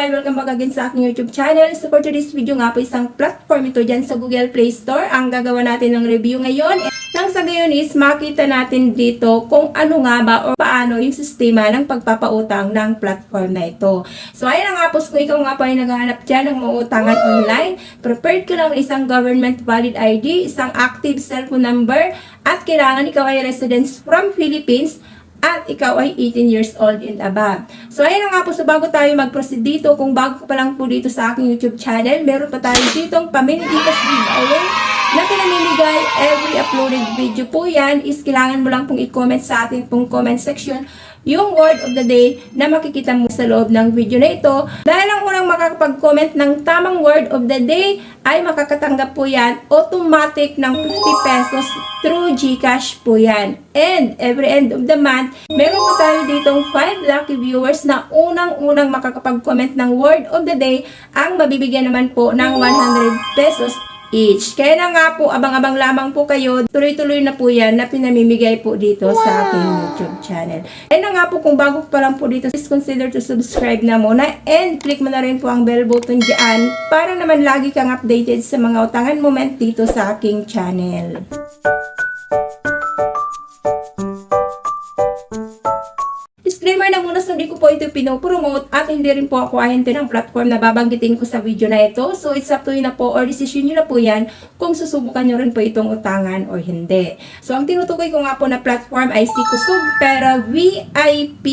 everyone! Welcome back again sa aking YouTube channel. So for today's video nga po, isang platform ito dyan sa Google Play Store. Ang gagawa natin ng review ngayon. Nang sa gayon is makita natin dito kung ano nga ba o paano yung sistema ng pagpapautang ng platform na ito. So ayun nga po, kung ikaw nga pa ay naghahanap dyan ng mautangan online, prepared ka lang isang government valid ID, isang active cellphone number, at kailangan ikaw ay residents from Philippines at ikaw ay 18 years old and above. So, ayun na nga po. So, bago tayo mag-proceed dito, kung bago pa lang po dito sa aking YouTube channel, meron pa tayo ditong Pamilya Gcash giveaway na pinamimigay every uploaded video po yan. Is kailangan mo lang pong i-comment sa ating pong comment section yung word of the day na makikita mo sa loob ng video na ito. Dahil ang unang makakapag-comment ng tamang word of the day ay makakatanggap po yan automatic ng 50 pesos through Gcash po yan. And every end of the month, meron po tayo ditong 5 lucky viewers na unang-unang makakapag-comment ng word of the day ang mabibigyan naman po ng 100 pesos each. Kaya na nga po, abang-abang lamang po kayo. Tuloy-tuloy na po yan na pinamimigay po dito sa aking YouTube channel. Kaya na nga po, kung bago pa lang po dito, please consider to subscribe na muna and click mo na rin po ang bell button dyan para naman lagi kang updated sa mga utangan moment dito sa aking channel. Disclaimer na muna, so hindi ko po ito pinopromote at hindi rin po ako ahente ng platform na babanggitin ko sa video na ito. So it's up to you na po or decision nyo na po yan kung susubukan nyo rin po itong utangan or hindi. So ang tinutukoy ko nga po na platform ay si Kusog Pera VIP.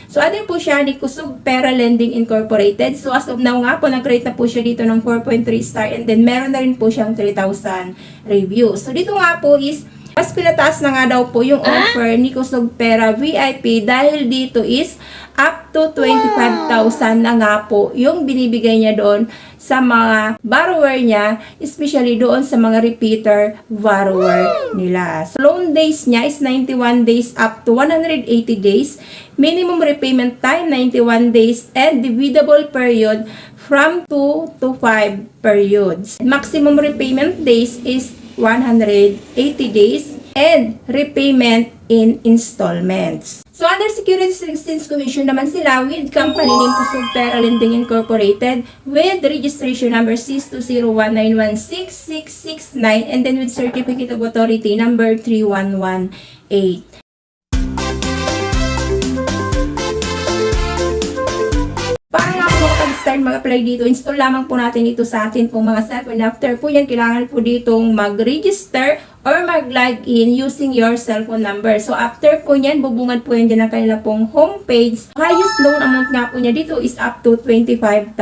So atin po siya ni Kusog Pera Lending Incorporated. So as of now nga po, nag-rate na po siya dito ng 4.3 star and then meron na rin po siyang 3,000 reviews. So dito nga po is mas pinataas na nga daw po yung offer ni Kusog Pera VIP dahil dito is up to 25,000 na nga po yung binibigay niya doon sa mga borrower niya, especially doon sa mga repeater borrower nila. So loan days niya is 91 days up to 180 days, minimum repayment time 91 days, and dividable period from 2 to 5 periods. Maximum repayment days is 180 days and repayment in installments. So under Securities and Exchange Commission naman sila with company name Kusog Pera Lending Incorporated with registration number CIS201916669 and then with certificate of authority number 3118. Start mag-apply dito, install lamang po natin ito sa atin pong mga cellphone. After po yan, kailangan po ditong mag-register or mag-login using your cellphone number. So after po yan, bubungad po yan dyan ang kanila pong homepage. Highest loan amount nga po niya dito is up to 25,000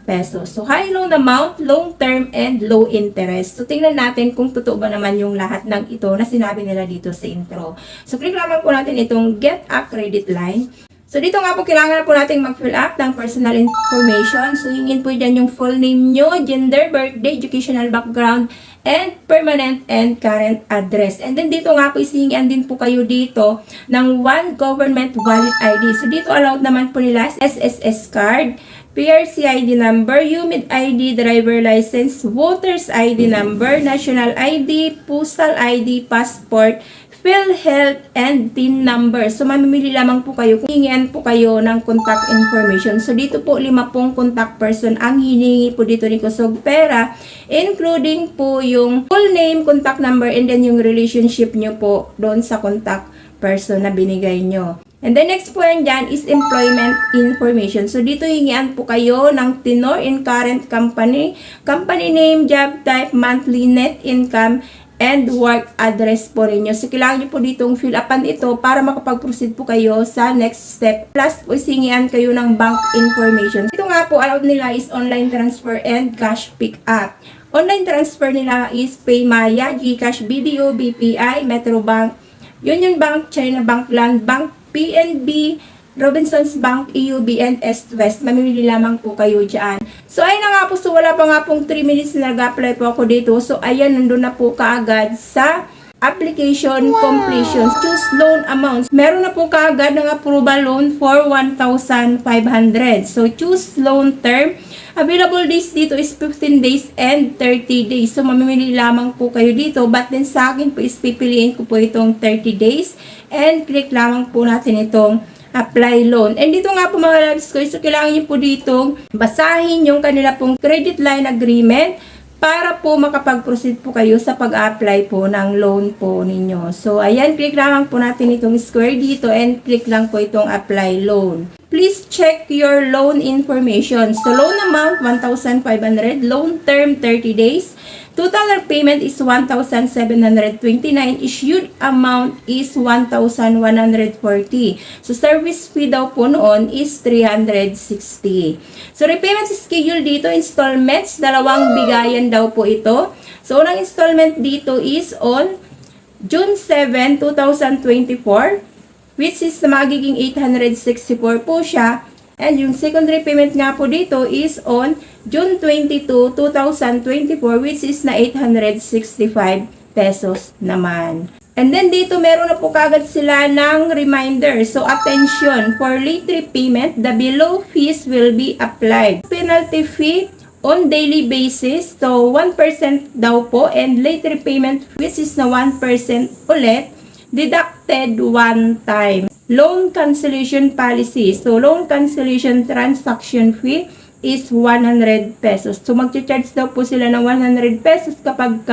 pesos. So high loan amount, long term, and low interest. So tingnan natin kung totoo ba naman yung lahat ng ito na sinabi nila dito sa intro. So click lamang po natin itong Get a Credit Line. So, dito nga po, kailangan po natin mag-fill up ng personal information. So, hingin po dyan yung full name nyo, gender, birthday, educational background, and permanent and current address. And then, dito nga po, isihingian din po kayo dito ng one government valid ID. So, dito allowed naman po nila SSS card, PRC ID number, UMID ID, driver license, voters ID number, national ID, postal ID, passport, PhilHealth, and TIN number. So, mamimili lamang po kayo kung hingian po kayo ng contact information. So, dito po 5 pong contact person ang hiningi po dito ni Kusog Pera, including po yung full name, contact number, and then yung relationship nyo po doon sa contact person na binigay nyo. And the next po yan dyan is employment information. So, dito hingian po kayo ng tenure in current company, company name, job type, monthly net income, and work address po rinyo. So, kailangan nyo po ditong fill upan ito para makapag-proceed po kayo sa next step. Plus, po singian kayo ng bank information. Ito nga po, allowed nila is online transfer and cash pick up. Online transfer nila is Paymaya, Gcash, BDO, BPI, Metrobank, Union Bank, China Bank, Land Bank, PNB, Robinsons Bank, EUB, and Est-West. Mamimili lamang po kayo dyan. So, ayun na nga po. So, wala pa nga pong 3 minutes na nag-apply po ako dito. So, ayan, nandun na po kaagad sa application completion. Choose loan amounts. Meron na po kaagad ng approval loan for 1,500. So, choose loan term. Available days dito is 15 days and 30 days. So, mamimili lamang po kayo dito. But then, sa akin po is pipiliin ko po itong 30 days. And click lamang po natin itong apply loan. And dito nga po mga loves ko, so kailangan nyo po dito basahin yung kanila pong credit line agreement para po makapag-proceed po kayo sa pag-apply po ng loan po ninyo. So, ayan, click lang po natin itong square dito and click lang po itong apply loan. Please check your loan information. So, loan amount, 1,500. Loan term, 30 days. Total payment is 1,729. Issued amount is 1,140. So, service fee daw po noon is 360. So, repayment schedule dito, installments, dalawang bigayan daw po ito. So, unang installment dito is on June 7, 2024, which is magiging 864 po siya. And yung secondary payment nga po dito is on June 22, 2024, which is na 865 pesos naman. And then dito meron na po kagad sila ng reminder. So attention, for late repayment, the below fees will be applied. Penalty fee on daily basis, so 1% daw po, and late repayment which is na 1% ulit, deducted one time. Loan cancellation policy. So, loan cancellation transaction fee is 100 pesos. So, mag-charge daw po sila ng 100 pesos kapag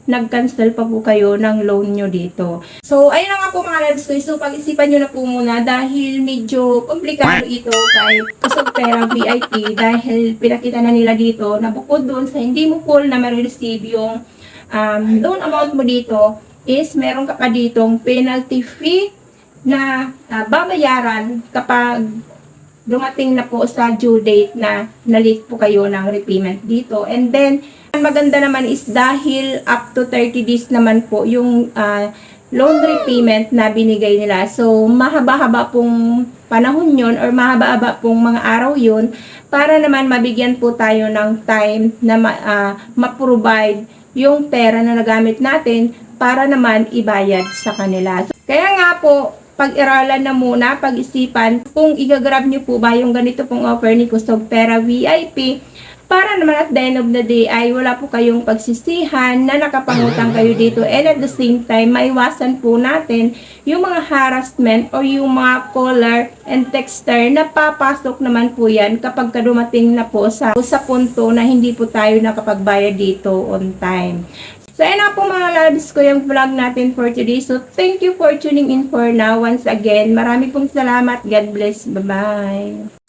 nag-cancel pa po kayo ng loan nyo dito. So, ayun na nga po mga loves ko. So, pag-isipan nyo na po muna dahil medyo komplikado ito kay Kusog Pera VIP dahil pinakita na nila dito na bukod doon sa hindi mo full na ma-receive yung loan amount mo dito is meron ka pa ditong penalty fee na babayaran kapag dumating na po sa due date na na-late po kayo ng repayment dito. And then, ang maganda naman is dahil up to 30 days naman po yung loan repayment na binigay nila. So, mahaba-haba pong panahon yun or mahaba-haba pong mga araw yun para naman mabigyan po tayo ng time na ma-provide yung pera na nagamit natin para naman ibayad sa kanila. So, kaya nga po, pag-iralan na muna, pag-isipan kung i-grab nyo po ba yung ganito pong offer ni Kusog Pera VIP para naman at the end of the day ay wala po kayong pagsisihan na nakapangutang kayo dito, and at the same time maiwasan po natin yung mga harassment o yung mga caller and texter na papasok naman po yan kapag dumating na po sa punto na hindi po tayo nakapagbayad dito on time. So, ayun na po mga loves ko yung vlog natin for today. So, thank you for tuning in for now. Once again, marami pong salamat. God bless. Bye-bye.